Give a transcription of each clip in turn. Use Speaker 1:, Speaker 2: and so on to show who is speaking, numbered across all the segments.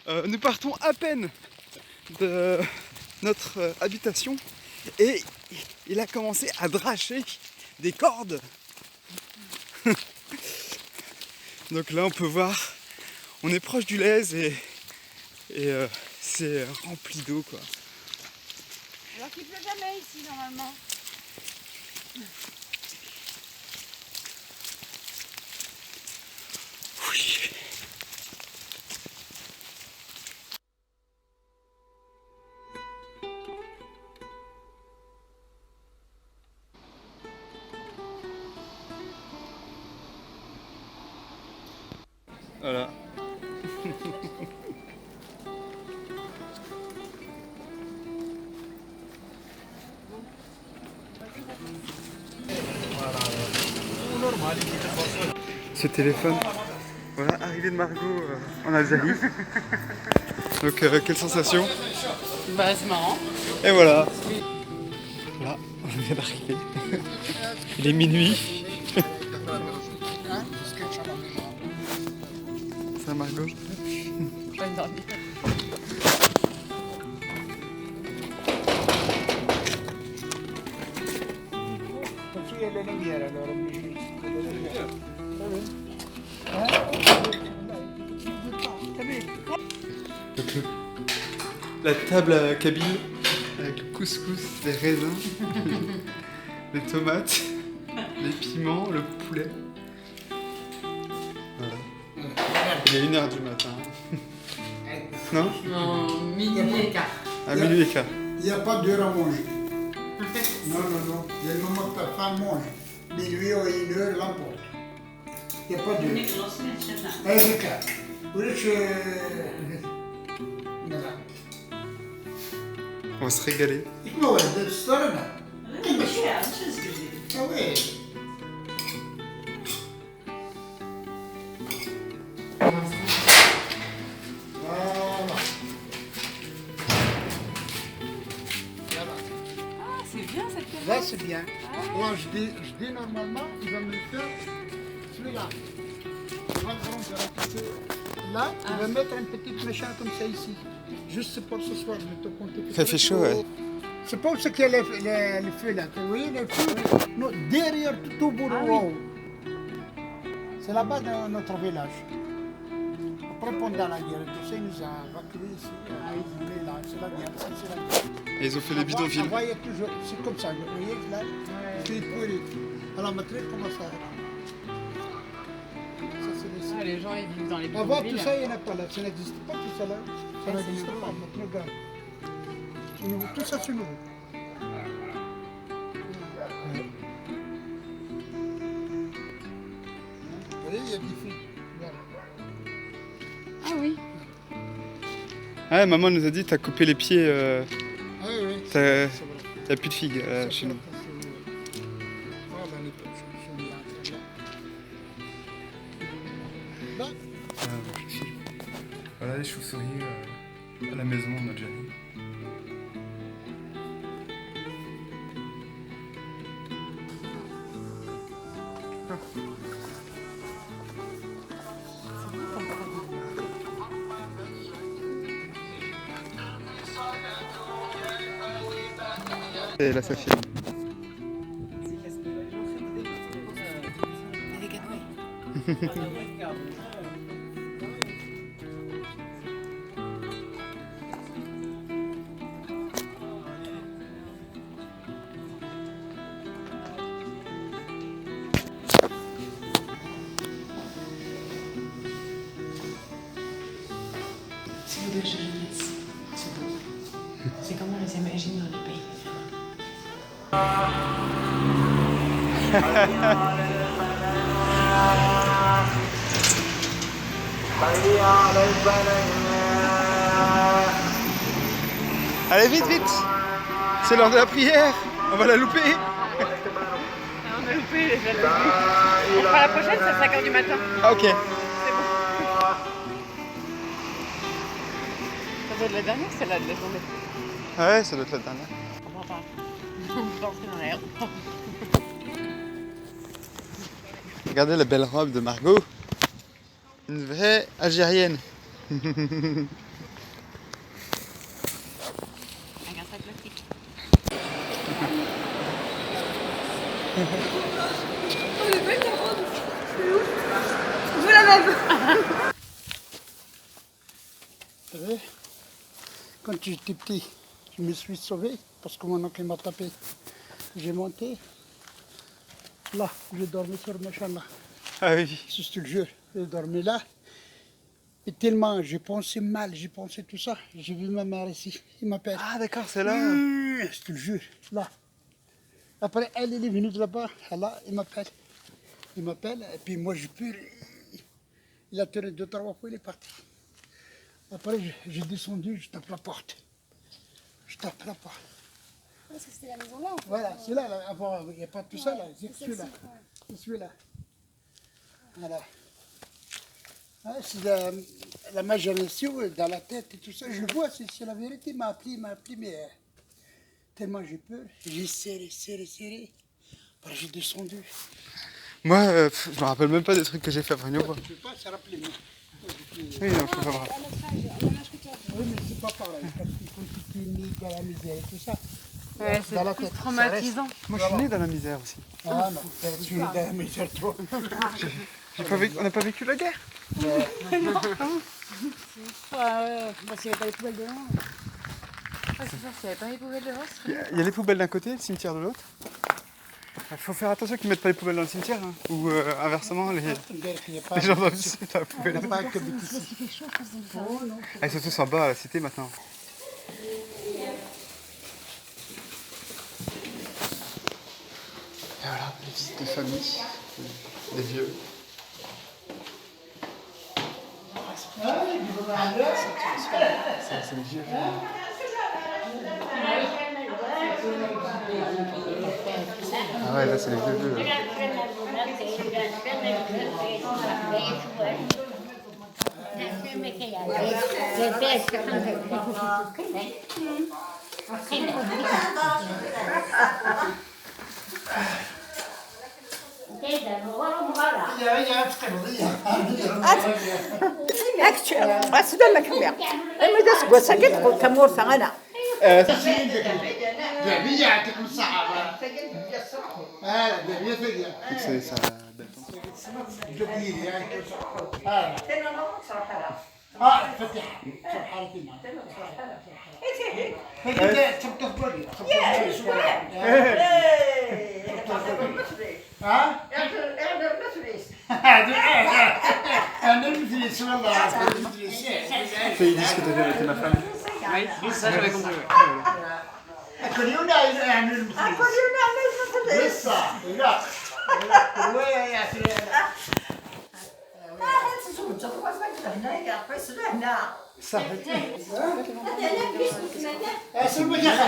Speaker 1: Nous partons à peine de notre habitation et il a commencé à dracher des cordes. Donc là on peut voir, on est proche du Lez et c'est rempli d'eau quoi.
Speaker 2: Alors qu'il pleut jamais ici normalement.
Speaker 1: Oui. Voilà. Ce téléphone, voilà, arrivée de Margot en Algérie. Donc quelle sensation?
Speaker 2: Bah c'est marrant.
Speaker 1: Et voilà. Là, on vient d'arriver. Il est minuit. Ça Margot?
Speaker 2: Pas une dormir.
Speaker 1: La table à kabyle avec le couscous, les raisins, les tomates, les piments, le poulet. Voilà. Il est 1h du matin. Non?
Speaker 2: Non, minuit et quart.
Speaker 1: À minuit et quart.
Speaker 3: Il n'y a pas d'heure à manger. Non, non, non. Il y a le moment que ta femme mange. Minuit ou 1h, l'emporte. Il n'y a pas d'heure. C'est clair.
Speaker 1: On va se régaler.
Speaker 3: Ik wil het, dat is storm. Ah oui. Voilà.
Speaker 2: Ah, c'est bien cette caméra.
Speaker 3: Là, c'est bien. Moi, je dis normalement, il va me le faire celui-là. Il va grandir un petit peu. Là, il va mettre un petit machin comme ça ici. Juste pour ce soir, je vais te compter.
Speaker 1: Ça fait chaud, ouais.
Speaker 3: C'est pas où c'est qu'il y a les feux là. Vous voyez les feux? Non, derrière tout au bout de haut. C'est là-bas dans notre village. Après, pendant la guerre, tout ça, ils nous ont évacués ici. Là, c'est la guerre, ça, c'est la guerre.
Speaker 1: Et ils ont fait les bidonvilles.
Speaker 3: On voyait toujours, c'est comme ça, vous voyez là, c'est pourri. Alors maintenant, comment ça? Ça, c'est
Speaker 2: Ah, les gens ils vivent dans les
Speaker 3: avant, tout
Speaker 2: bidonvilles.
Speaker 3: ça, il n'y en a pas là. Ça n'existe pas, tout ça là. Ça n'existe pas. Maintenant, regarde. C'est nouveau. Tout ça, c'est nouveau. Vous voyez, il y a des filles. Regarde.
Speaker 2: Ah oui.
Speaker 1: Ah, maman nous a dit t'as coupé les pieds,
Speaker 3: Ah oui, oui.
Speaker 1: t'as
Speaker 3: C'est vrai.
Speaker 1: t'as plus de figues chez nous.
Speaker 3: Voilà, les petits, ils sont là. Là.
Speaker 1: Voilà les chauves-souris à la maison en Algérie. Et là ça filme.
Speaker 4: C'est beau de jeunesse, c'est beau. C'est comme on les imagine dans les pays.
Speaker 1: Allez vite vite. C'est l'heure de la prière. On va la louper.
Speaker 2: On a loupé les jalousies. On fera la prochaine, c'est à 5h du matin.
Speaker 1: Ah ok.
Speaker 2: C'est bon. Ça doit être la dernière, celle-là de la journée.
Speaker 1: Ouais, ça doit être la dernière.
Speaker 2: On va pas. On va entrer dans l'air.
Speaker 1: Regardez la belle robe de Margot. Une vraie Algérienne.
Speaker 2: Regarde ça plastique. Je veux la même.
Speaker 3: Vous savez, quand j'étais petit, je me suis sauvé parce que mon oncle m'a tapé. J'ai monté. Là, j'ai dormi sur le machin là.
Speaker 1: Ah oui.
Speaker 3: Je te le jure, j'ai dormi là. Et tellement j'ai pensé mal, j'ai pensé tout ça. J'ai vu ma mère ici, il m'appelle.
Speaker 1: Ah d'accord, c'est là.
Speaker 3: Je te le jure, là. Après, elle est venue de là-bas, là, il m'appelle. Il m'appelle, et puis moi je peux. Il a tiré 2-3 fois, il est parti. Après, j'ai descendu, je tape la porte. Je tape la porte.
Speaker 5: Parce que c'était la maison là. En fait.
Speaker 3: Voilà, c'est là, avant, il n'y a pas tout ça là, c'est celui-là. C'est celui-là. Voilà. Ouais, c'est la imagination dans la tête et tout ça. Je le vois, c'est la vérité. Il m'a appelé, mais tellement j'ai peur. J'ai serré. Après, j'ai descendu.
Speaker 1: Moi, je me rappelle même pas des trucs que j'ai fait après une fois.
Speaker 3: Je ne peux pas se rappeler, moi.
Speaker 1: Oui, non, je peux pas voir.
Speaker 5: À notre âge, au même âge que toi.
Speaker 3: Oui, mais c'est pas pareil. Parce que quand tu es né dans la misère et tout ça,
Speaker 2: Ouais, c'est
Speaker 3: dans la
Speaker 2: plus
Speaker 3: tête, ça
Speaker 2: traumatisant.
Speaker 1: Moi, je suis né dans la misère aussi.
Speaker 3: Ah non, tu es né dans la misère, toi.
Speaker 1: On n'a pas vécu la guerre.
Speaker 5: Ouais, parce qu'il n'y avait pas les poubelles dedans.
Speaker 2: Ah, c'est ça, s'il n'y avait pas les poubelles devant, ce serait...
Speaker 1: Il y a les poubelles d'un côté, le cimetière de l'autre. Il faut faire attention qu'ils ne mettent pas les poubelles dans le cimetière. Hein. Ou inversement, les gens doivent se mettre la poubelle.
Speaker 3: Il n'y a pas que des petits.
Speaker 5: Parce qu'il fait chaud, je pense.
Speaker 1: Ah, ils sont tous en bas à la cité maintenant. Et voilà, les visites de famille, des vieux. C'est les vieux. Ah ouais, là c'est les vieux.
Speaker 6: أسلم كبير المدرس وسكت كمور ثغنا
Speaker 1: C'est ça. Ils disent que tu avais arrêté ma femme.
Speaker 2: Oui, ça j'avais compris.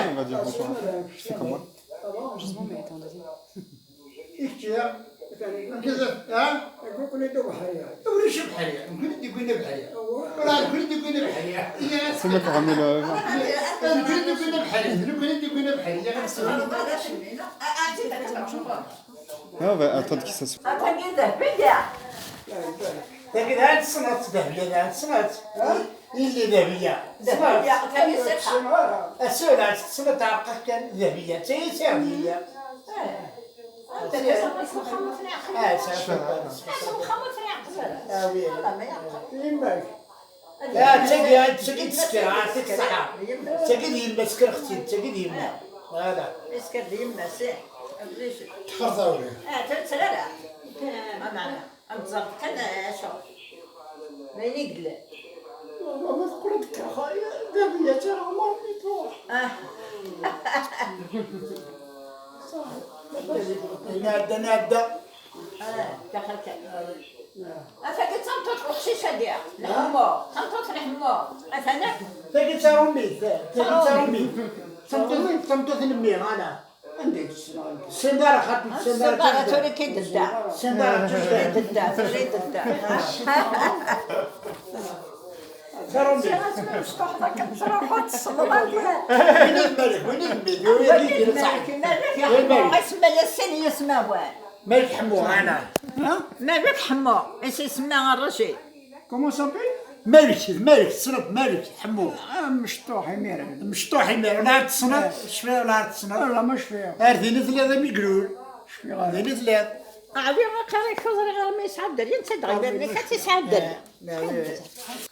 Speaker 1: On va dire bonsoir. C'est comme moi.
Speaker 2: Heureusement, mais elle était en deuxième.
Speaker 1: C'est moi qui ai ramené le vin. Ah, on va attendre qu'il s'assoie.
Speaker 3: لكن هاد الصنعة ذهبية هاد الصنعة اللي ذهبية السؤال الصنعة تعرق كان ذهبية تي ذهبية لا تجي تسكر عاتك صحة تجي يما سكر اختي تجي يما هذا
Speaker 6: اسكر يمنا سيح
Speaker 3: تخرطوا
Speaker 6: لا ما معنى أمزق كان شو ما يقدر
Speaker 3: ما تقول لك اخويا ذهبية ترى ما تروح نبدا
Speaker 6: دخلت أفكر تنطط وخشيشة ديا لحمو تنطط لحمو أثناء
Speaker 3: تجي ترومي تمتث المية أنا عندك سندارة خاطر
Speaker 6: سندارة توري كي ددا
Speaker 3: سندارة تجد
Speaker 6: ددا توري ددا
Speaker 3: ترومي وين الملك وين الملك
Speaker 6: اسمه السن يسمى وين
Speaker 3: ملك حمو أنا
Speaker 6: مالك حمو ايش اسمه الرجل
Speaker 3: Comment ça s'appelle ملك صنف ملك حمو
Speaker 7: مشطوح يمير
Speaker 3: مشطوح يمير ولا عاد تصنف شفيه ولا عاد تصنف
Speaker 7: والله مش فيه
Speaker 3: هذه نزل هذا ميقلول هذه نزل
Speaker 6: عادي ما كان يكوز غير ما يسعد دري انت غير اللي كانت يسعد دري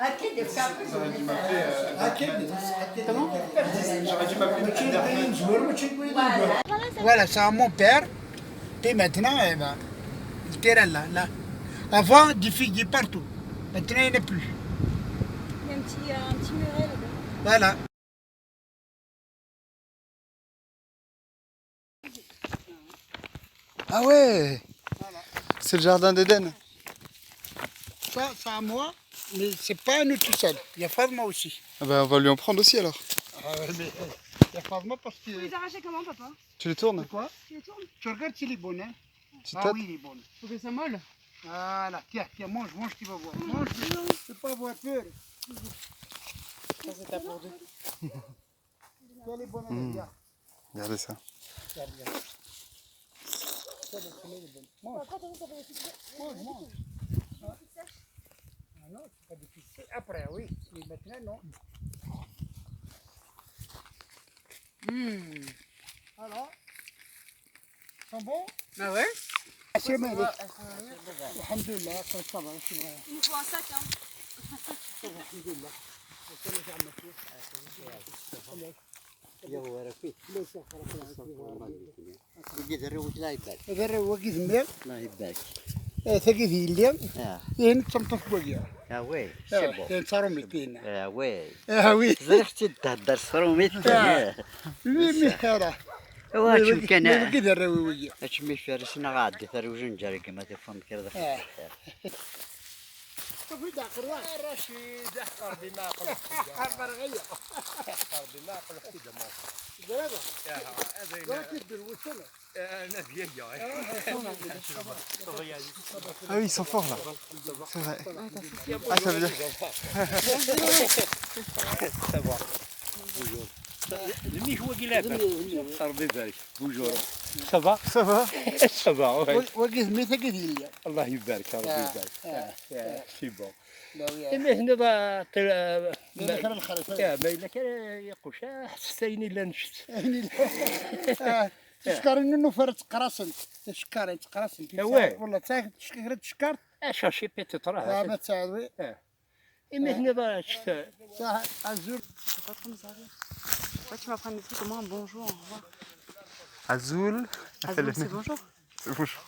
Speaker 6: اكيد
Speaker 3: Voilà, c'est mon père. Et maintenant, le terrain là. Avant, des figuiers partout. Maintenant, il n'y en a plus.
Speaker 5: Il y a un petit muret là-bas.
Speaker 3: Voilà.
Speaker 1: Ah ouais. C'est le jardin d'Éden.
Speaker 3: Ça, c'est à moi, mais c'est pas à nous tout seul. Il y a Fazma aussi.
Speaker 1: Ah bah on va lui en prendre aussi alors.
Speaker 3: Mais, il y a Fazma parce que.
Speaker 5: Vous les arrachez comment, papa?
Speaker 1: Tu les tournes?
Speaker 3: Quoi?
Speaker 5: Tu les tournes?
Speaker 3: Tu regardes s'il est bon, hein?
Speaker 1: Tu
Speaker 3: Ah
Speaker 1: tâtes?
Speaker 3: oui, il est bon.
Speaker 2: Faut que ça molle.
Speaker 3: Voilà, tiens, mange, tu vas voir. Mange, tu peux pas avoir peur.
Speaker 2: Ça, c'est ta pour deux.
Speaker 3: Elle est bonne, elle est bien.
Speaker 1: Regardez ça.
Speaker 3: Regarde, regarde. Ça, elle est bonne. Mange,
Speaker 5: Après, t'as vu, ça fait des petites
Speaker 3: mange. Ah non, c'est pas difficile. Après, oui. Mais maintenant, non. Alors, ils sont bons?
Speaker 2: Bah ouais.
Speaker 3: C'est bon. Alhamdulillah, ça va, c'est vrai.
Speaker 5: Il nous faut un sac, hein.
Speaker 3: إذا وقيت مليح
Speaker 8: الله يبارك.
Speaker 3: ثقيت الليل
Speaker 8: اه
Speaker 3: ين تصمت بوجيا
Speaker 8: وي سي بون.
Speaker 3: ين صاروا ميتين
Speaker 8: وي
Speaker 3: وي
Speaker 8: زرختي تهدر صروميت.
Speaker 3: مي خيره
Speaker 8: واش كان
Speaker 3: وقيت الروي وجيا
Speaker 8: اش مي فارسنا غادي ثروجن جاري كما تفهم كذا.
Speaker 3: في داخل رشيد احقر بما قلت برغيه احقر بما قلت دمو درابا هذا كيدير وصل انا فيا
Speaker 1: Ah oui, ils sont forts là. C'est vrai. Ah ça veut dire.
Speaker 7: المي هو قلابه ربي يبارك بوجور صافا
Speaker 1: Ça va?
Speaker 7: صافا
Speaker 3: وقيت مي ثقيت الليل
Speaker 7: الله يبارك ربي يبارك سي بون
Speaker 3: لا
Speaker 7: اما هنا
Speaker 3: ذكر الخريف
Speaker 7: ما الا كان يقوش حسيني لا نشت
Speaker 3: تشكرني انه فرت قراصنت تشكرت قراصنت والله تاك تشكرت
Speaker 7: اش شي بيتي
Speaker 3: لا
Speaker 7: تراه
Speaker 3: ما تساعد
Speaker 7: اما هنا شفت
Speaker 3: azul
Speaker 2: C'est pas trop me servir. Pourquoi tu m'apprends des trucs comme un bonjour, au revoir?
Speaker 1: Azul.
Speaker 2: Azul, c'est bonjour.
Speaker 1: C'est bonjour.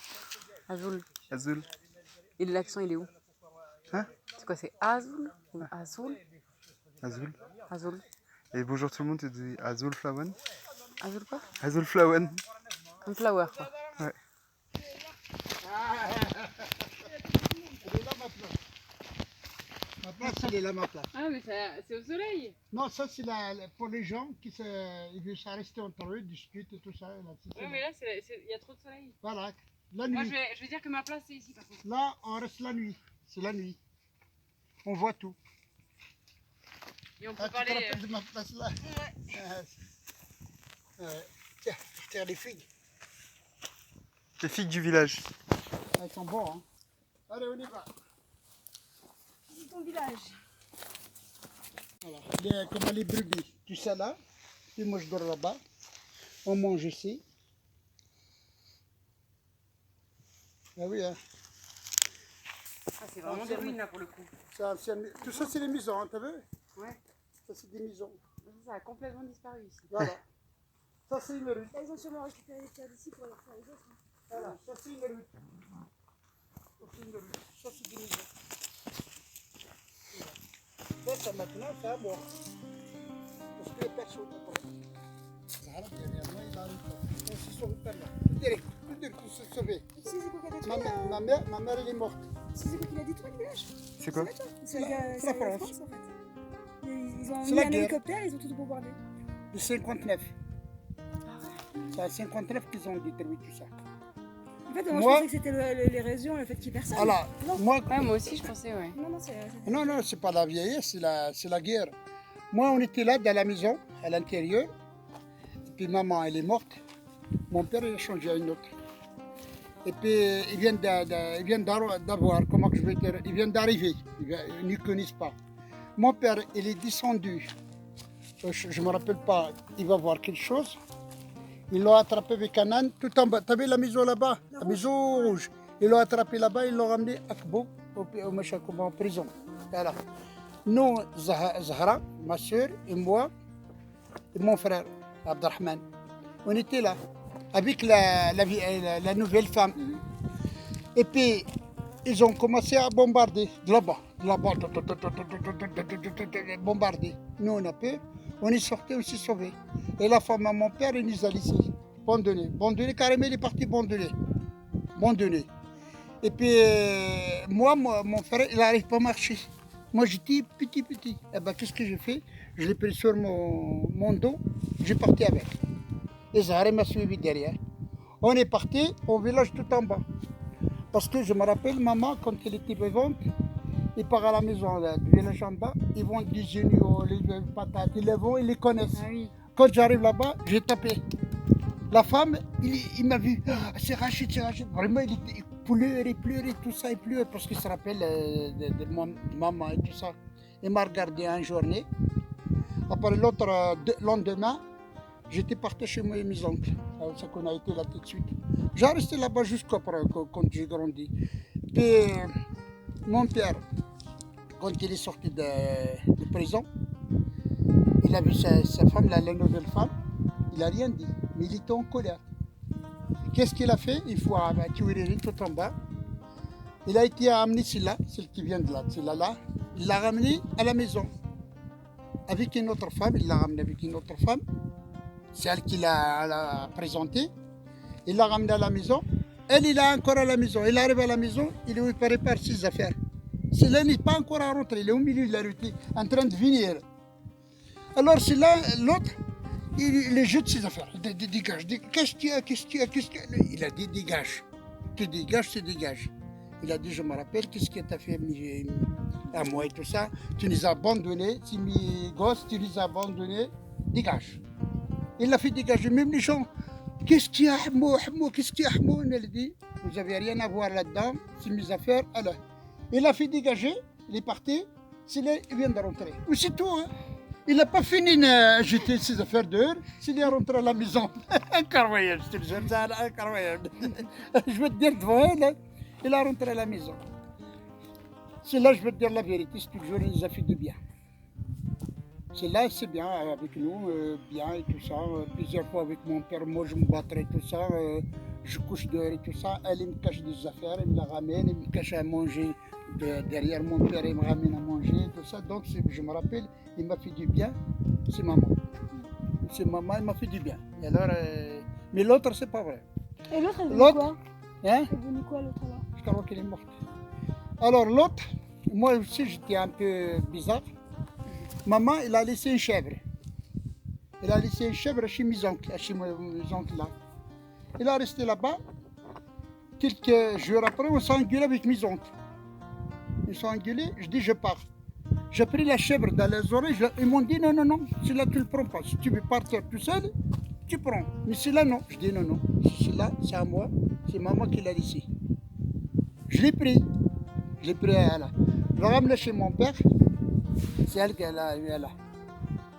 Speaker 2: Azul.
Speaker 1: Azul.
Speaker 2: Et l'accent, il est où?
Speaker 1: Hein?
Speaker 2: C'est quoi, c'est Azul ou Azul?
Speaker 1: Azul.
Speaker 2: Azul.
Speaker 1: Et bonjour tout le monde, tu dis Azul Flawen.
Speaker 2: Azul quoi?
Speaker 1: Azul Flawen.
Speaker 2: Un flower, quoi.
Speaker 1: Ouais.
Speaker 3: ma place elle est là ma place
Speaker 2: Ah, mais c'est au soleil.
Speaker 3: non ça c'est pour les gens qui ils veulent rester entre eux discutent et tout ça là,
Speaker 2: Ouais, mais là, il y a trop de soleil.
Speaker 3: voilà la
Speaker 2: Moi,
Speaker 3: nuit
Speaker 2: je vais dire que ma place, c'est ici, par contre.
Speaker 3: là on reste la nuit c'est la nuit on voit tout.
Speaker 2: Et on
Speaker 3: Ah,
Speaker 2: peut
Speaker 3: tu te
Speaker 2: parler.
Speaker 3: rappelles de ma place là? Tiens, tiens les figues.
Speaker 1: Les figues du village.
Speaker 3: Elles sont bonnes, hein. Allez, on y va.
Speaker 5: C'est ton village.
Speaker 3: Voilà. Comme les brebis, tu sais là, puis moi je dors là-bas. On mange ici. Ah oui, hein.
Speaker 2: Ah, c'est vraiment des ruines, là, pour le coup.
Speaker 3: Tout ça, c'est les maisons, hein, t'as vu?
Speaker 2: Ouais.
Speaker 3: Ça, c'est des maisons.
Speaker 2: Ça a complètement disparu ici.
Speaker 3: Voilà. Ça, c'est une rue.
Speaker 5: Là, ils ont sûrement récupéré les pierres d'ici pour les faire les autres.
Speaker 3: Voilà, ça, c'est une rue. Ça, c'est une rue. Ça, c'est des maisons. Voilà. Ça, maintenant, c'est à moi. Parce qu'il n'y a personne après. Zahra, derrière moi, il arrive pas. On se sauve par là. Direct, on se sauve.
Speaker 5: Tu sais, c'est quoi qui a détruit
Speaker 3: Ma mère, elle est morte.
Speaker 5: Tu sais, c'est quoi qui a détruit le village?
Speaker 1: C'est quoi?
Speaker 5: C'est la France, en fait. Ils ont
Speaker 3: C'est
Speaker 5: mis
Speaker 3: la
Speaker 5: un
Speaker 3: guerre.
Speaker 5: hélicoptère, ils ont tout bombardé.
Speaker 3: De 59. C'est à 59 qu'ils ont détruit tout ça.
Speaker 5: En fait, moi, je
Speaker 3: Moi-
Speaker 5: pensais que c'était l'érosion, le fait qu'il y ait personne.
Speaker 3: Alors,
Speaker 5: Non.
Speaker 3: moi,
Speaker 2: Ouais, moi aussi, je pensais, ouais.
Speaker 5: Non, non, c'est.
Speaker 3: non, non, c'est pas la vieillesse, c'est la guerre. Moi, on était là dans la maison, à l'intérieur. Et puis maman, elle est morte. Mon père, il a changé à une autre. Et puis, ils viennent d'avoir, comment que je vais dire, ils viennent d'arriver. Ils ne connaissent pas. Mon père, il est descendu. Je ne me rappelle pas, il va voir quelque chose. Ils l'ont attrapé avec un âne tout en bas. Tu as vu la maison là-bas? La maison rouge. Ils l'ont attrapé là-bas, ils l'ont ramené à Kbou, en prison. Voilà. Nous, Zahra, ma soeur, et moi, et mon frère, Abdelrahman, on était là, avec la nouvelle femme. Et puis, ils ont commencé à bombarder de là-bas, bombarder. Nous, on a peur, on est sortis, on s'est sauvés. Et la femme à mon père, il nous a laissés bandonnés, carrément, il est parti bandonné. Et puis, moi, mon frère, il n'arrive pas à marcher. Moi, j'étais petit. Et ben, qu'est-ce que j'ai fait? Je l'ai pris sur mon dos, j'ai parti avec. Et Zahra m'a suivi derrière. On est parti au village tout en bas. Parce que je me rappelle, maman, quand elle était vivante, ils partent à la maison du village en bas, ils vont des genoux, les patates, ils les vont, ils les connaissent. Ah oui. Quand j'arrive là-bas, j'ai tapé. La femme, il m'a vu, c'est Rachid. Vraiment, il pleurait, tout ça, il pleurait parce qu'il se rappelle de maman et tout ça. Il m'a regardé une journée. Après l'autre lendemain, j'étais parti chez moi et mes oncles. C'est ça qu'on a été là tout de suite. J'ai resté là-bas jusqu'à quand j'ai grandi. Puis mon père, quand il est sorti de prison, il a vu sa femme, la nouvelle femme, il n'a rien dit, mais il était en colère. Qu'est-ce qu'il a fait? Il faut tuer tout en bas. Il a été amené celle-là, celle qui vient de là, celle-là, il l'a ramené à la maison. Avec une autre femme, il l'a ramené avec une autre femme, celle qu'il a présentée. Il l'a ramené à la maison. Elle, il est encore à la maison. Il arrive à la maison, il prépare ses affaires. Celui-là n'est pas encore à rentrer, il est au milieu de la route, en train de venir. Alors celui-là, l'autre, il jette ses affaires. Dégage. Qu'est-ce qu'il y a? Il a dit dégage. Tu dégages. Il a dit, je me rappelle, qu'est-ce que tu as fait à moi et tout ça. Tu nous as abandonnés, c'est mes gosses, tu les as abandonnés. Dégage. Il l'a fait dégager. Même les gens, qu'est-ce qu'il y a, Hamou, qu'est-ce qu'il y a, Hamou? Il a dit, vous n'avez rien à voir là-dedans, c'est mes affaires. Alors, il l'a fait dégager, il est parti, c'est là, il vient de rentrer. Mais c'est tout, hein. Il n'a pas fini de jeter ses affaires dehors, il est rentré à la maison. Incroyable, je te le jure, incroyable. Je veux te dire devant elle, il est rentré à la maison. C'est là, je veux te dire la vérité, c'est toujours, il nous a fait du bien. C'est là, c'est bien avec nous, bien et tout ça. Plusieurs fois avec mon père, moi je me battrais tout ça. Je couche dehors et tout ça. Elle, il me cache des affaires, elle me la ramène, elle me cache à manger. Derrière mon père, il me ramène à manger, tout ça. Donc je me rappelle, il m'a fait du bien, c'est maman. C'est maman, il m'a fait du bien. Et alors, mais l'autre, c'est pas vrai.
Speaker 5: Et l'autre, elle est quoi?
Speaker 3: Hein?
Speaker 5: Elle est venue quoi, l'autre alors?
Speaker 3: Je crois qu'elle est morte. Alors l'autre, moi aussi j'étais un peu bizarre. Maman, elle a laissé une chèvre. Elle a laissé une chèvre chez mes oncles là. Elle a resté là-bas. Quelques jours après, on s'est engueulé avec mes oncles. Ils sont engueulés, je dis je pars. J'ai pris la chèvre dans les oreilles, ils m'ont dit non, celui-là tu ne le prends pas. Si tu veux partir tout seul, tu prends. Mais celui-là non. Je dis non. Celui-là, c'est à moi, c'est maman qui l'a laissé. Je l'ai pris. Je l'ai ramené chez mon père. C'est elle qui l'a eu là.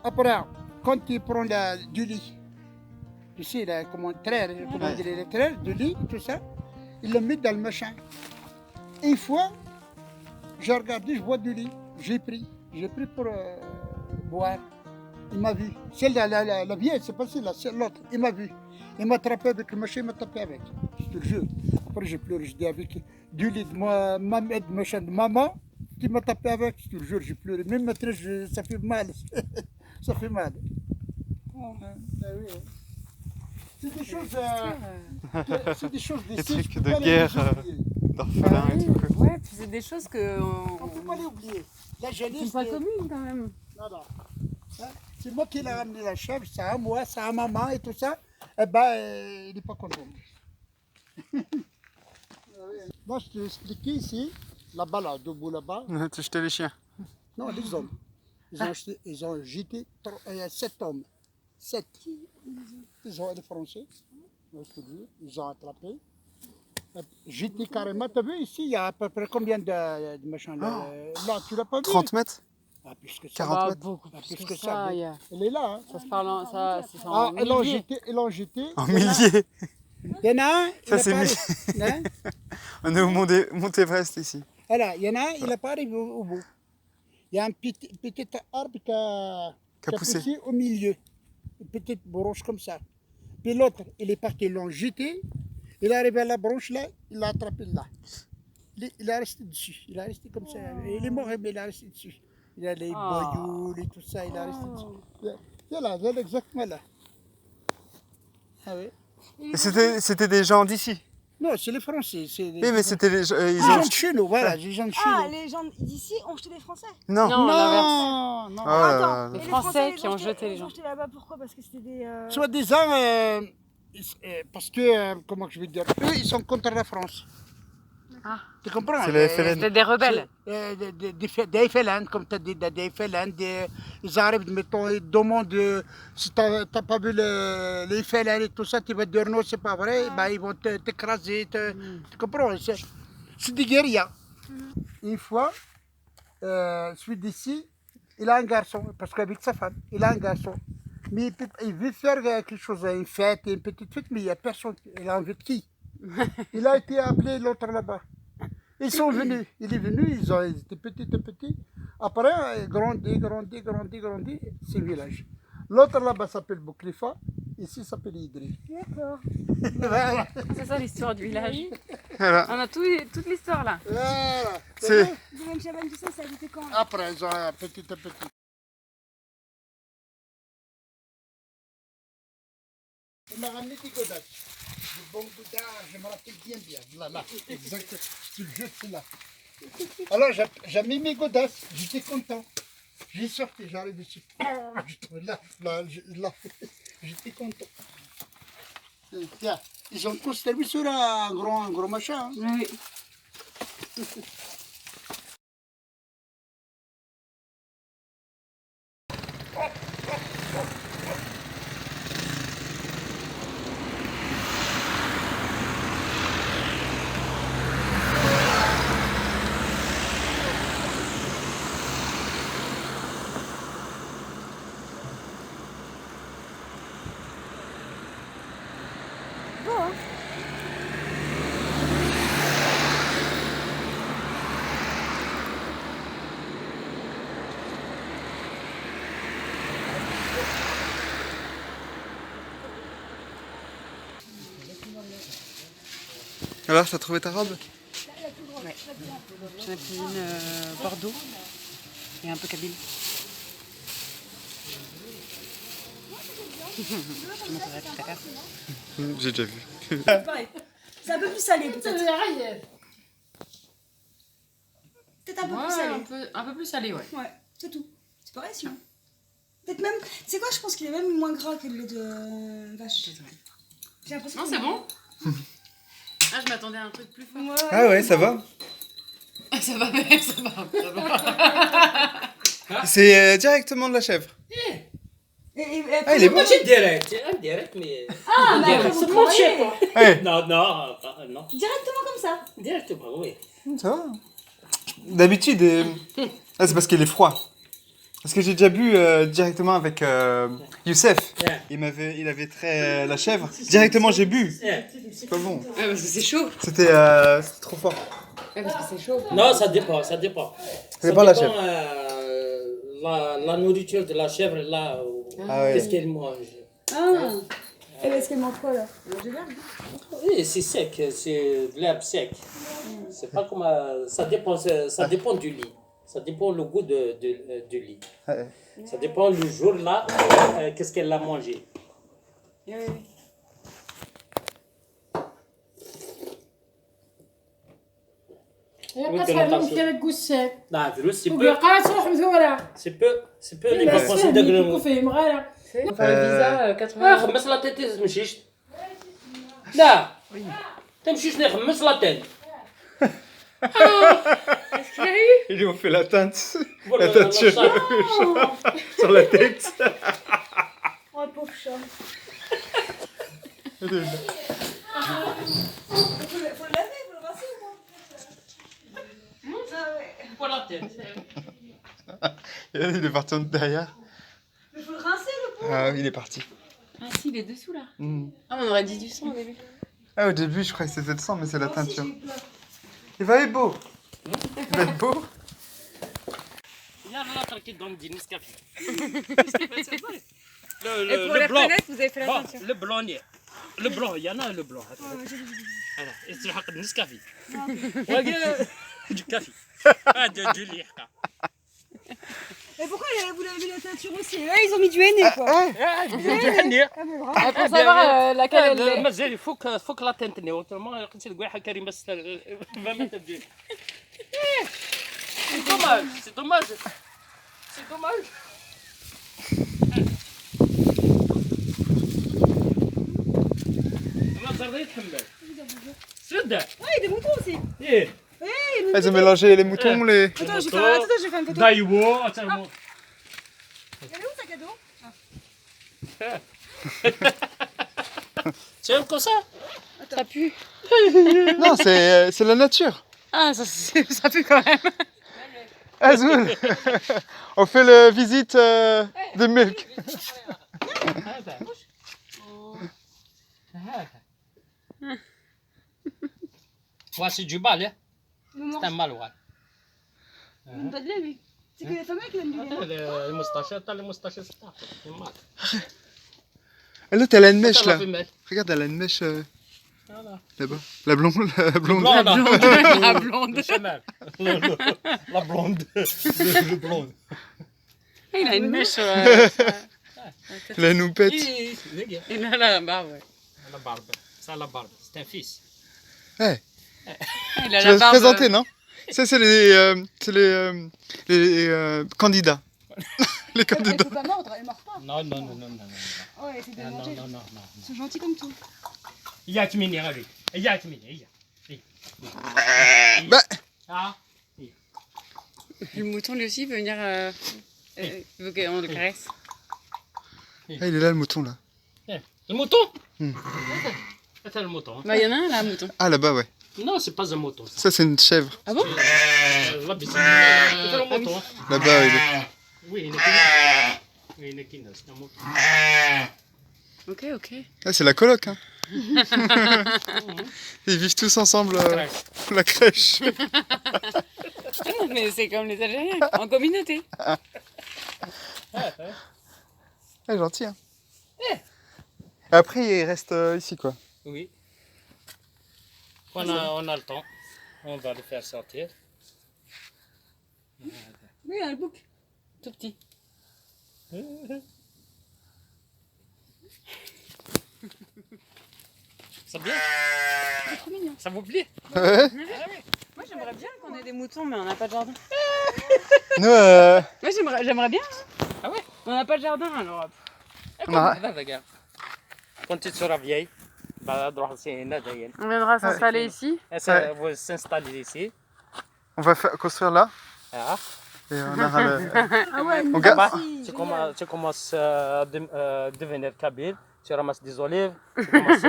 Speaker 3: Après, quand il prend du lit, tu sais, comment dire, les traits du lit, tout ça, il le met dans le machin. Et une fois, j'ai regardé, je vois du lit. J'ai pris pour boire. Il m'a vu. C'est la vieille, c'est pas celle-là, c'est l'autre. Il m'a vu. Il m'a attrapé avec le machin, il m'a tapé avec. Je te le jure. Après, j'ai pleuré, je dis avec du lit de machin de maman. Qui m'a tapé avec, je te le jure, j'ai pleuré. Même maintenant, ça fait mal. Ça fait mal. Oh. Oui. C'est des choses. C'est des choses
Speaker 1: des trucs de guerre, d'orphelins et tout.
Speaker 2: Ouais, puis c'est des choses que.
Speaker 3: On ne peut pas les oublier. La jeunesse.
Speaker 2: C'est pas commune quand même.
Speaker 3: Non. C'est moi qui l'ai ramené la chèvre, c'est à moi, c'est à maman et tout ça. Eh ben, il n'est pas content. Moi, je t'ai expliqué ici. Là-bas, là, debout là-bas.
Speaker 1: Tu jetais les chiens?
Speaker 3: Non, les hommes. Ils ont jeté 7 hommes. 7. Ils ont les Français. Ils ont attrapé. Jeté carrément. Tu as vu ici, il y a à peu près combien de machins là? Là, tu l'as pas vu?
Speaker 1: 30 mètres?
Speaker 3: Ah, plus que ça.
Speaker 1: 40 mètres.
Speaker 2: beaucoup
Speaker 3: Ah,
Speaker 2: plus que ça.
Speaker 3: Elle est là. Hein.
Speaker 2: Ça se parle en, c'est
Speaker 3: Ah,
Speaker 2: en milliers.
Speaker 3: ils l'ont jeté.
Speaker 1: En milliers.
Speaker 3: Il y en a un,
Speaker 1: Ça,
Speaker 3: il
Speaker 1: c'est
Speaker 3: est pas
Speaker 1: milliers.
Speaker 3: arrivé. Hein?
Speaker 1: On est au Mont Everest ici.
Speaker 3: Voilà, il y en a un, il n'est pas arrivé au bout. Il y a un petit arbre qui a poussé au milieu. Une petite branche comme ça. Puis l'autre, il est parti, ils l'ont jeté. Il est arrivé à la branche là, il l'a attrapé là. Il est resté dessus. Il est resté comme ça. Il est mort, mais il est resté dessus. Il a les boyaux et tout ça, il est resté dessus. Voilà, voilà exactement là. Ah oui.
Speaker 1: Et c'était des gens d'ici.
Speaker 3: Non, c'est les Français.
Speaker 1: Oui, mais c'était les gens.
Speaker 3: Les gens de chez nous, voilà, les gens de chez
Speaker 5: Ah,
Speaker 3: nous.
Speaker 5: les gens d'ici ont jeté les Français.
Speaker 1: Non.
Speaker 2: Non, l'inverse.
Speaker 3: Non,
Speaker 1: Oh là
Speaker 5: Attends,
Speaker 1: là.
Speaker 5: et
Speaker 2: Les Français qui ont jeté les
Speaker 5: ils
Speaker 2: gens.
Speaker 5: ont jeté là-bas, pourquoi? Parce que c'était des...
Speaker 3: Soi-disant, parce que, comment je vais dire, eux, ils sont contre la France.
Speaker 2: Ah.
Speaker 3: Tu comprends?
Speaker 1: C'est le FLN.
Speaker 2: C'était des rebelles.
Speaker 3: Des FLN, comme tu as dit, des FLN, ils arrivent, mettons, ils demandent si tu n'as pas vu les FLN et tout ça, tu vas dire non, c'est pas vrai, ben, ils vont t'écraser, tu comprends? C'est des guérillas. Une fois, celui d'ici, il a un garçon, parce qu'avec sa femme, il a un garçon. Mais il veut faire quelque chose, une fête, une petite fête, mais il n'y a personne. Il a envie de qui? Il a été appelé l'autre là-bas. Ils sont venus. Il est venu, ils étaient petits. Après, grandi, c'est un village. L'autre là-bas s'appelle Bouklifa, ici s'appelle Idri.
Speaker 5: D'accord.
Speaker 3: Voilà.
Speaker 2: C'est ça l'histoire du village.
Speaker 1: Voilà.
Speaker 2: On a toute l'histoire là.
Speaker 3: Voilà.
Speaker 1: C'est.
Speaker 5: Domaine Chabanne, tout ça, ça habitait quand?
Speaker 3: Après, ils ont petit. Il m'a ramené des godasses. Des bons godasses, je me rappelle bien. Là, exact. Tu le jettes, c'est là. Alors, j'ai mis mes godasses, j'étais content. J'ai sorti, j'arrive ici. Là, j'étais content. Tiens, ils ont construit sur un gros machin. Hein.
Speaker 2: Oui.
Speaker 5: Beau, hein?
Speaker 1: Alors, t'as trouvé ta robe?
Speaker 2: Ouais. J'en ai pris une Bordeaux et un peu kabyle. Je te montrerai tout à l'heure.
Speaker 1: J'ai déjà vu.
Speaker 5: Pareil. C'est un peu plus salé, peut-être. Peut-être un peu plus salé.
Speaker 2: Un peu plus salé, ouais.
Speaker 5: Ouais, c'est tout. C'est pareil, sinon. Peut-être même... Tu sais quoi, je pense qu'il est même moins gras que le lait de vache. J'ai l'impression
Speaker 2: Non,
Speaker 5: que
Speaker 2: c'est bon. Ah, je m'attendais à un truc plus fort.
Speaker 5: Ouais,
Speaker 1: Ah ouais, ça va.
Speaker 2: Ça va, mais ça va.
Speaker 1: C'est directement de la chèvre. Ah, il est bon.
Speaker 4: ماشي ديريكت مي
Speaker 5: c'est mon chef.
Speaker 1: Ouais,
Speaker 4: نو نو
Speaker 5: Directement comme ça.
Speaker 4: ديريكتومون وي
Speaker 1: ça va. D'habitude, ah, c'est parce qu'il est froid. Parce que j'ai déjà bu directement avec Youssef.
Speaker 4: Yeah.
Speaker 1: Il avait très la chèvre. Directement, j'ai bu. C'est pas bon.
Speaker 2: Ouais, parce que c'est chaud.
Speaker 1: C'était trop fort.
Speaker 2: Ouais, parce que c'est chaud.
Speaker 4: Non, ça dépend, ça dépend.
Speaker 1: Ça dépend de la chèvre.
Speaker 4: La nourriture de la chèvre, là,
Speaker 1: Ah ouais.
Speaker 4: qu'est-ce qu'elle mange?
Speaker 5: Ah. Et est-ce qu'elle mange quoi, là?
Speaker 4: Oui, c'est sec, c'est de l'herbe sec. C'est pas comme... ça dépend du lit. Ça dépend le goût du lit.
Speaker 1: Ouais.
Speaker 4: Ça dépend le jour là, qu'est-ce qu'elle a mangé. نعم فلوس c'est peu اللي كنقول
Speaker 2: Pour le visa, 80 €.
Speaker 4: خمس لاطين تمشيش لا تمشيش نخمس لاطين
Speaker 1: Ils lui ont fait la teinte.
Speaker 4: Voilà,
Speaker 1: La teinte
Speaker 4: la
Speaker 1: sur la tête.
Speaker 5: Oh, pauvre chat. Faut le laver, faut le rincer ou quoi? Ah ouais.
Speaker 4: Pour la tête.
Speaker 1: Il est parti en derrière.
Speaker 5: Mais faut le rincer le pot.
Speaker 1: Ah oui, il est parti.
Speaker 2: Ah si, il est dessous là.
Speaker 1: Mm.
Speaker 2: Ah, on aurait dit du sang au début.
Speaker 1: Ah, au début, je croyais que c'était le sang, mais c'est la
Speaker 5: Moi aussi,
Speaker 1: teinture.
Speaker 5: j'ai eu peur.
Speaker 1: Il va être beau. Il va être beau.
Speaker 4: يلا لا تركي دون دي نسكافي
Speaker 2: Et pour les
Speaker 4: blanc.
Speaker 2: fenêtres, vous avez fait la
Speaker 4: Bon,
Speaker 2: peinture.
Speaker 4: le blanc, le blanc, il y en a le blanc. Voilà, يستحق النسكافي. وقال du café. Ah, du lait.
Speaker 5: Et pourquoi vous avez mis la teinture aussi? Eux, ils ont mis du henné quoi.
Speaker 4: Ah, du henné.
Speaker 5: Ah, mais grave.
Speaker 2: Ah, pour savoir laquelle elle est.
Speaker 4: مازال فوق لا تنتني اوتومون قلت لك واحد كريم بس فما تبدي. C'est dommage, c'est dommage. C'est dommage. ما زرنا يتحمل. سد.
Speaker 5: Ah, il y a des moutons aussi.
Speaker 4: ايه.
Speaker 1: Ils ont mélangé les moutons, les.
Speaker 5: Attends, j'ai fait une photo.
Speaker 4: دايوو اتعمل.
Speaker 5: Elle est où ta cadeau?
Speaker 4: Tu aimes comme ça?
Speaker 2: Ça pue.
Speaker 1: Non, c'est la nature.
Speaker 2: Ah, ça pue quand même.
Speaker 1: Azul. On fait la visite de Milk.
Speaker 4: Ouais, c'est du bal, hein?
Speaker 5: Maman,
Speaker 4: C'est un mal, ouais.
Speaker 5: il donne pas de lait lui. C'est que les femelles qui donnent du lait.
Speaker 4: المستشفى تاع المستشفى تاع
Speaker 1: L'autre, elle a une mèche là.
Speaker 4: femelle.
Speaker 1: Regarde, elle a une mèche
Speaker 4: Voilà.
Speaker 1: là-bas. La blonde. La blonde.
Speaker 2: La blonde.
Speaker 4: شمال. La blonde. Le blonde.
Speaker 2: Il a une mèche.
Speaker 1: La noupette.
Speaker 2: Il a la barbe, ouais.
Speaker 4: La barbe. Ça, la barbe. C'est un fils.
Speaker 1: Ouais.
Speaker 2: Il a
Speaker 1: Tu
Speaker 2: la
Speaker 1: vas te
Speaker 2: barbe.
Speaker 1: présenter, non? Ça, c'est les candidats. Les
Speaker 5: Elle
Speaker 1: candidats.
Speaker 5: peut pas mordre, elle mord pas.
Speaker 4: Non, non, non, non, non.
Speaker 5: Oh, elle essaie de
Speaker 4: Non, non,
Speaker 5: manger.
Speaker 4: non, non, non.
Speaker 5: Ils sont gentils comme tout.
Speaker 4: إياك مني غبي. إياك مني.
Speaker 1: Bah,
Speaker 4: Ah.
Speaker 2: Le mouton lui aussi peut venir. Il veut qu'on le caresse.
Speaker 1: ah, il est là le mouton là.
Speaker 4: Le mouton?
Speaker 1: Hmm.
Speaker 4: C'est le mouton.
Speaker 2: Bah, il y en a un là, un mouton.
Speaker 1: Ah, là-bas, ouais.
Speaker 4: Non, c'est pas un mouton.
Speaker 1: Ça, c'est une chèvre.
Speaker 2: Ah bon?
Speaker 4: La biciclette. C'est le mouton.
Speaker 1: Là-bas, il est.
Speaker 4: Oui, il est qui? Oui, il est qui? C'est un mouton.
Speaker 2: Ok, ok.
Speaker 1: Ah, c'est la coloc, hein. Ils vivent tous ensemble la crèche.
Speaker 2: Mais c'est comme les Algériens, en communauté.
Speaker 1: Ah, gentil, hein. Après, il reste ici, quoi.
Speaker 4: Oui. On a le temps. On va le faire sortir.
Speaker 5: Oui, un bouc.
Speaker 2: Tout petit.
Speaker 4: C'est bien?
Speaker 2: C'est trop mignon.
Speaker 4: Ça vous plaît?
Speaker 1: Ouais.
Speaker 2: Moi, j'aimerais bien qu'on ait des moutons, mais on n'a pas de jardin.
Speaker 1: Nous,
Speaker 2: Moi, j'aimerais bien.
Speaker 4: Ah ouais?
Speaker 2: On n'a pas de jardin, alors.
Speaker 1: on a-
Speaker 4: Là, regarde. Quand tu seras vieille, bah, c'est Nadayen.
Speaker 2: On viendra s'installer ici.
Speaker 1: Ouais.
Speaker 4: Vous s'installer ici.
Speaker 1: on va construire là.
Speaker 4: Ah.
Speaker 1: Et on aura le.
Speaker 5: Ah ouais,
Speaker 1: On garde.
Speaker 4: Bah, tu commences à devenir kabyle. Tu ramasses des olives. Tu commences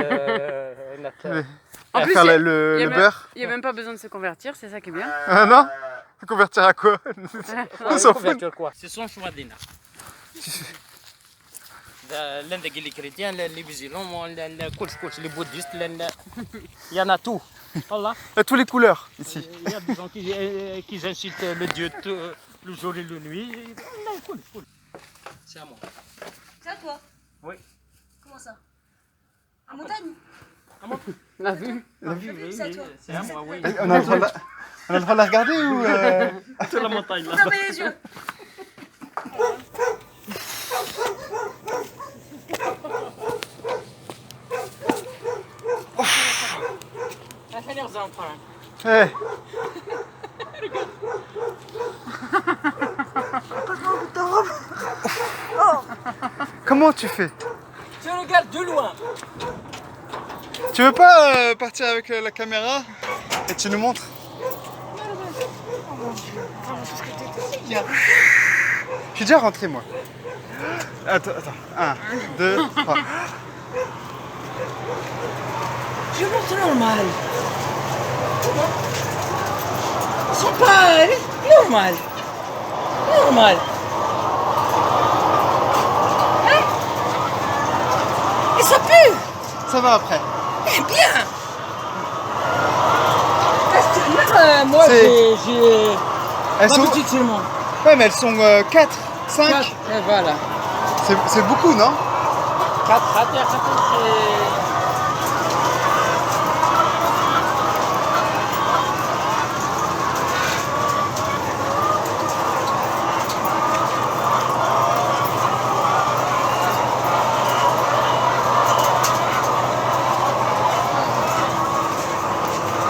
Speaker 2: En
Speaker 1: À
Speaker 2: plus,
Speaker 1: faire
Speaker 2: il y a-
Speaker 1: le
Speaker 2: il y a
Speaker 1: beurre.
Speaker 2: Il n'y a même pas besoin de se convertir, c'est ça qui est bien.
Speaker 1: Ah non? Faut convertir à quoi? On s'en fout.
Speaker 4: quoi. C'est son choix d'Ina. L'un des chrétiens, les musulmans, les bouddhistes, il y en a tout. Voilà.
Speaker 1: Il y a toutes les couleurs ici.
Speaker 4: Il y a des gens qui insultent le Dieu le jour et la nuit. Cool. C'est à moi.
Speaker 5: c'est à toi.
Speaker 4: Oui.
Speaker 5: Comment ça? En montagne?
Speaker 2: La vue.
Speaker 5: C'est à toi.
Speaker 4: C'est à moi, oui.
Speaker 1: On a le droit de la regarder ou
Speaker 4: C'est la montagne là.
Speaker 5: Fermez les yeux.
Speaker 2: Ça fait l'air enfants.
Speaker 1: Ouais. Comment tu fais?
Speaker 4: Tu regardes de loin.
Speaker 1: Tu veux pas partir avec la caméra et tu nous montres? Je suis déjà rentré moi. Attends. 1, 2, 3.
Speaker 6: Je monte normal. C'est pas normal. Normal.
Speaker 2: plus.
Speaker 1: Ça va après.
Speaker 2: Eh bien.
Speaker 9: Moi,
Speaker 1: C'est-
Speaker 9: j'ai
Speaker 1: Elles
Speaker 9: ma
Speaker 1: sont...
Speaker 9: petite seulement.
Speaker 1: Ouais, mais elles sont 4, 5.
Speaker 9: 4, et voilà.
Speaker 1: C'est beaucoup, non?
Speaker 9: 4, c'est...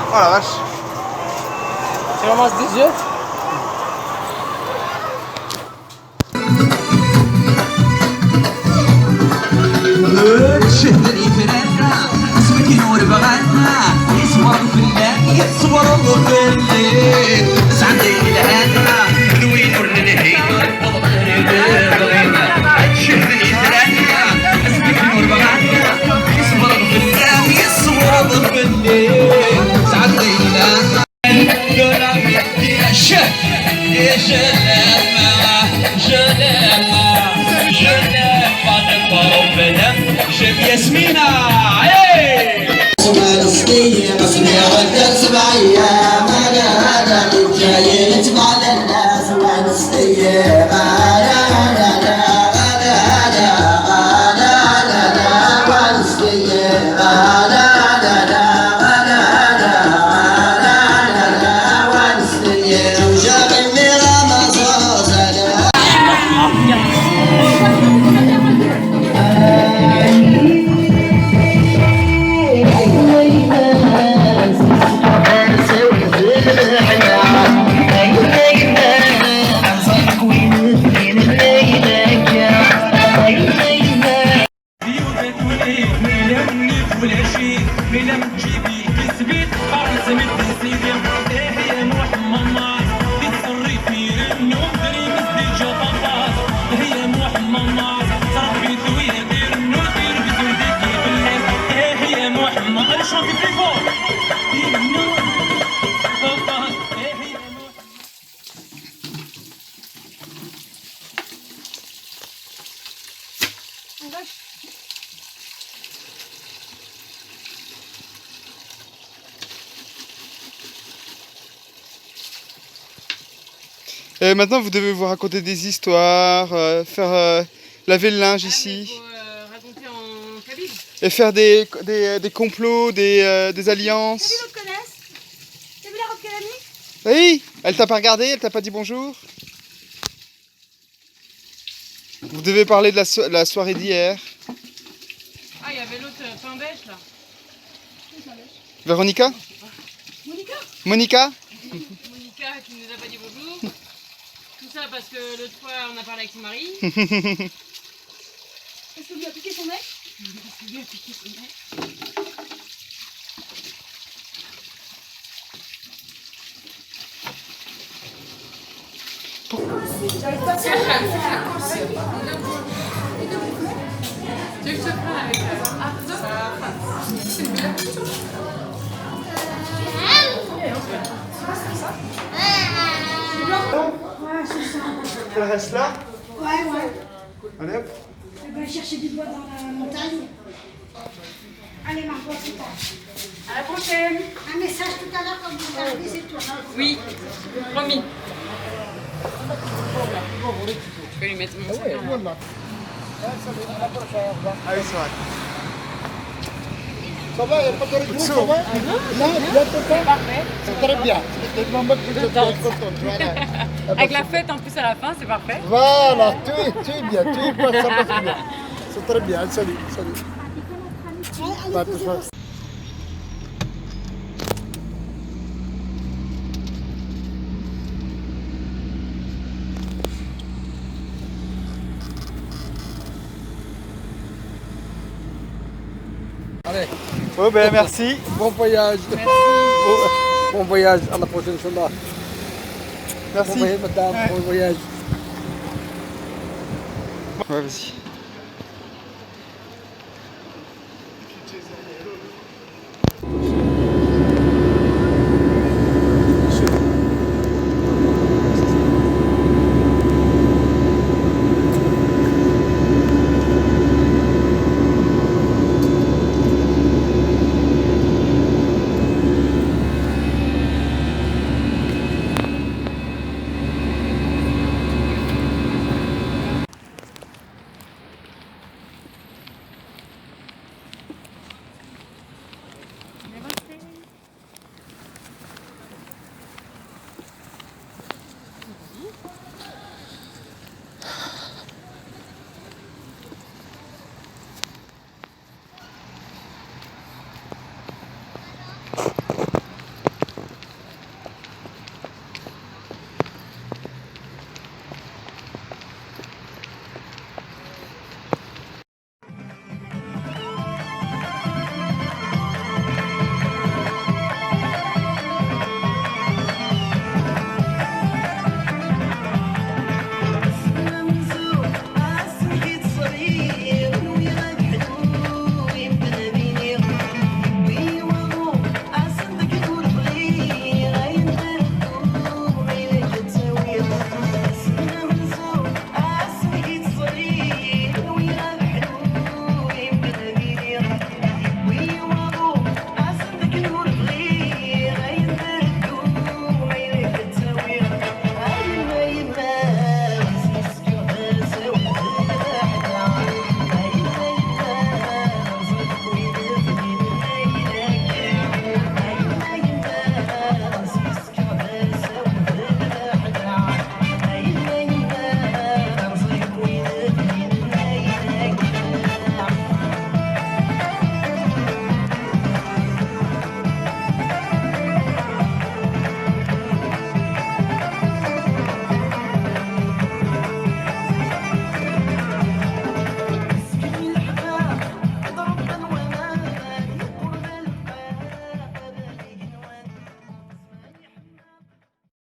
Speaker 1: Oh la vache.
Speaker 9: Tu ramasses des œufs?
Speaker 10: شهر يفرقنا اسمك نور بغنى يصور في الليل يصور في الليل سعد الهنا دوي نور للهيل شهر يفرقنا اسمك نور بغنى يصور في الليل يصور في الليل سعد الهنا يا شهر يا جلامة جلامة شوف ياسمينة فلسطين مصرية ودت 7 أيام أنا جاي نتبع للناس فلسطين
Speaker 1: Et maintenant, vous devez vous raconter des histoires, faire laver le linge ici.
Speaker 2: Il faut raconter en kabyle.
Speaker 1: Et faire des complots, des alliances.
Speaker 5: T'as vu l'autre connaisse? T'as vu la robe qu'elle a mis?
Speaker 1: Oui, elle t'a pas regardé, elle t'a pas dit bonjour. Vous devez parler de la soirée d'hier.
Speaker 2: Ah, il y avait l'autre pain beige là.
Speaker 1: Véronica?
Speaker 5: Monica?
Speaker 1: Monica?
Speaker 2: Monica qui nous a pas dit bonjour. Tout ça parce que l'autre fois on a parlé avec son mari.
Speaker 5: Est-ce que lui a piqué son mec?
Speaker 2: Parce que lui a piqué son mec.
Speaker 1: Elle reste là?
Speaker 5: Ouais.
Speaker 1: Allez hop.
Speaker 5: Elle va aller chercher du bois dans la montagne. Allez Margot, c'est tard.
Speaker 2: À la prochaine.
Speaker 5: Un message tout à l'heure quand vous arrivez, c'est tout.
Speaker 2: Oui, promis. Je vais lui mettre mon sac.
Speaker 1: Ah oui, c'est vrai.
Speaker 3: Ça va, il n'y a pas de regret, ça va? Non, bien tout le temps. C'est très bien. C'est le moment que vous êtes très content. Voilà.
Speaker 2: Avec la fête en plus à la fin, c'est parfait.
Speaker 3: Voilà, tout est bien, ça passe bien. C'est très bien, salut. Pas de soucis.
Speaker 9: Allez,
Speaker 1: Oh ben merci.
Speaker 9: bon voyage.
Speaker 2: Merci.
Speaker 9: Bon voyage, à la prochaine, Inch'Allah.
Speaker 1: Merci.
Speaker 9: Bon voyage, madame, bon voyage.
Speaker 1: Ouais, vas-y.